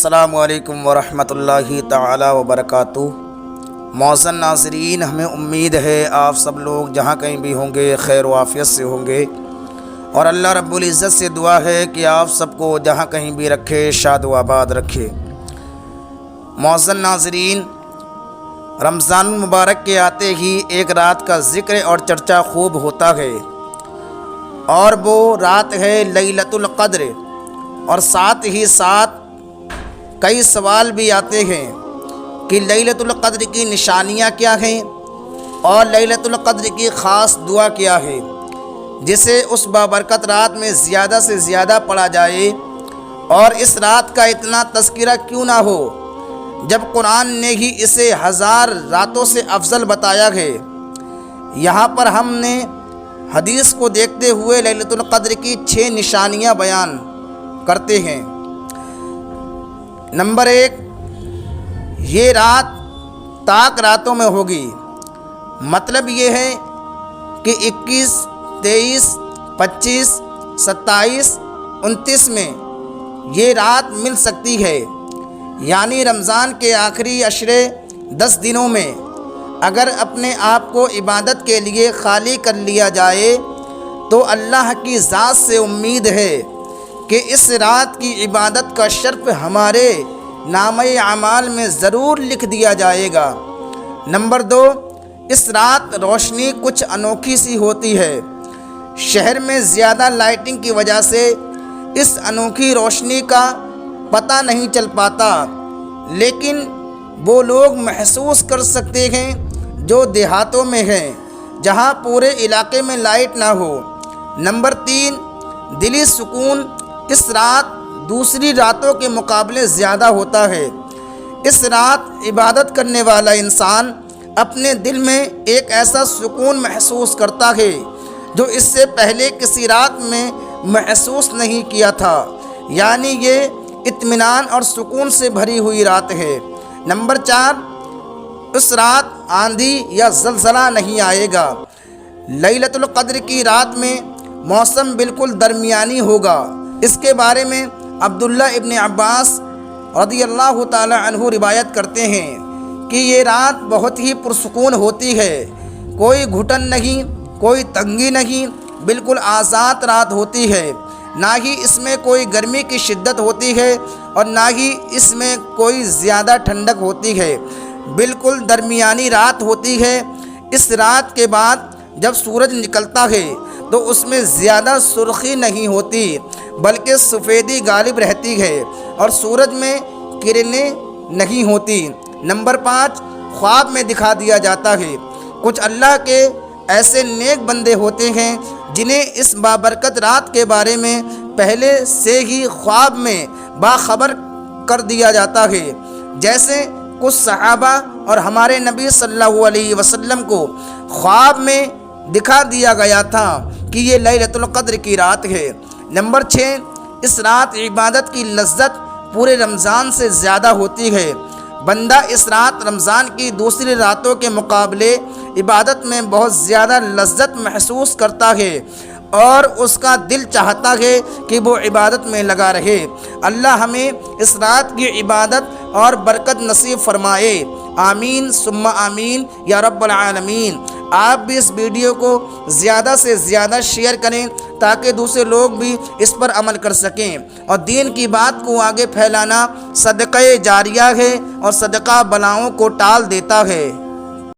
السلام علیکم ورحمۃ اللہ تعالی وبرکاتہ۔ معزز ناظرین، ہمیں امید ہے آپ سب لوگ جہاں کہیں بھی ہوں گے خیر و عافیت سے ہوں گے، اور اللہ رب العزت سے دعا ہے کہ آپ سب کو جہاں کہیں بھی رکھے شاد و آباد رکھے۔ معزز ناظرین، رمضان المبارک کے آتے ہی ایک رات کا ذکر اور چرچا خوب ہوتا ہے، اور وہ رات ہے لیلۃ القدر، اور ساتھ ہی ساتھ کئی سوال بھی آتے ہیں کہ لیلۃ القدر کی نشانیاں کیا ہیں اور لیلۃ القدر کی خاص دعا کیا ہے، جسے اس بابرکت رات میں زیادہ سے زیادہ پڑھا جائے، اور اس رات کا اتنا تذکرہ کیوں نہ ہو جب قرآن نے ہی اسے 1000 راتوں سے افضل بتایا ہے۔ یہاں پر ہم نے حدیث کو دیکھتے ہوئے لیلۃ القدر کی 6 نشانیاں بیان کرتے ہیں۔ نمبر 1، یہ رات طاق راتوں میں ہوگی، مطلب یہ ہے کہ 21، 23، 25، 27، 29 میں یہ رات مل سکتی ہے، یعنی رمضان کے آخری عشرے 10 دنوں میں اگر اپنے آپ کو عبادت کے لیے خالی کر لیا جائے تو اللہ کی ذات سے امید ہے کہ اس رات کی عبادت کا شرف ہمارے نامہ اعمال میں ضرور لکھ دیا جائے گا۔ نمبر 2، اس رات روشنی کچھ انوکھی سی ہوتی ہے۔ شہر میں زیادہ لائٹنگ کی وجہ سے اس انوکھی روشنی کا پتہ نہیں چل پاتا، لیکن وہ لوگ محسوس کر سکتے ہیں جو دیہاتوں میں ہیں، جہاں پورے علاقے میں لائٹ نہ ہو۔ نمبر 3، دلی سکون اس رات دوسری راتوں کے مقابلے زیادہ ہوتا ہے۔ اس رات عبادت کرنے والا انسان اپنے دل میں ایک ایسا سکون محسوس کرتا ہے جو اس سے پہلے کسی رات میں محسوس نہیں کیا تھا، یعنی یہ اطمینان اور سکون سے بھری ہوئی رات ہے۔ نمبر 4، اس رات آندھی یا زلزلہ نہیں آئے گا۔ لیلۃ القدر کی رات میں موسم بالکل درمیانی ہوگا۔ اس کے بارے میں عبداللہ ابن عباس رضی اللہ تعالی عنہ روایت کرتے ہیں کہ یہ رات بہت ہی پرسکون ہوتی ہے، کوئی گھٹن نہیں، کوئی تنگی نہیں، بالکل آزاد رات ہوتی ہے، نہ ہی اس میں کوئی گرمی کی شدت ہوتی ہے اور نہ ہی اس میں کوئی زیادہ ٹھنڈک ہوتی ہے، بالکل درمیانی رات ہوتی ہے۔ اس رات کے بعد جب سورج نکلتا ہے تو اس میں زیادہ سرخی نہیں ہوتی بلکہ سفیدی غالب رہتی ہے، اور سورج میں کرنیں نہیں ہوتی۔ نمبر 5، خواب میں دکھا دیا جاتا ہے۔ کچھ اللہ کے ایسے نیک بندے ہوتے ہیں جنہیں اس بابرکت رات کے بارے میں پہلے سے ہی خواب میں باخبر کر دیا جاتا ہے، جیسے کچھ صحابہ اور ہمارے نبی صلی اللہ علیہ وسلم کو خواب میں دکھا دیا گیا تھا کہ یہ لیلۃ القدر کی رات ہے۔ نمبر 6، اس رات عبادت کی لذت پورے رمضان سے زیادہ ہوتی ہے۔ بندہ اس رات رمضان کی دوسری راتوں کے مقابلے عبادت میں بہت زیادہ لذت محسوس کرتا ہے، اور اس کا دل چاہتا ہے کہ وہ عبادت میں لگا رہے۔ اللہ ہمیں اس رات کی عبادت اور برکت نصیب فرمائے، آمین ثم آمین یا رب العالمین۔ آپ بھی اس ویڈیو کو زیادہ سے زیادہ شیئر کریں تاکہ دوسرے لوگ بھی اس پر عمل کر سکیں، اور دین کی بات کو آگے پھیلانا صدقہ جاریہ ہے، اور صدقہ بلاؤں کو ٹال دیتا ہے۔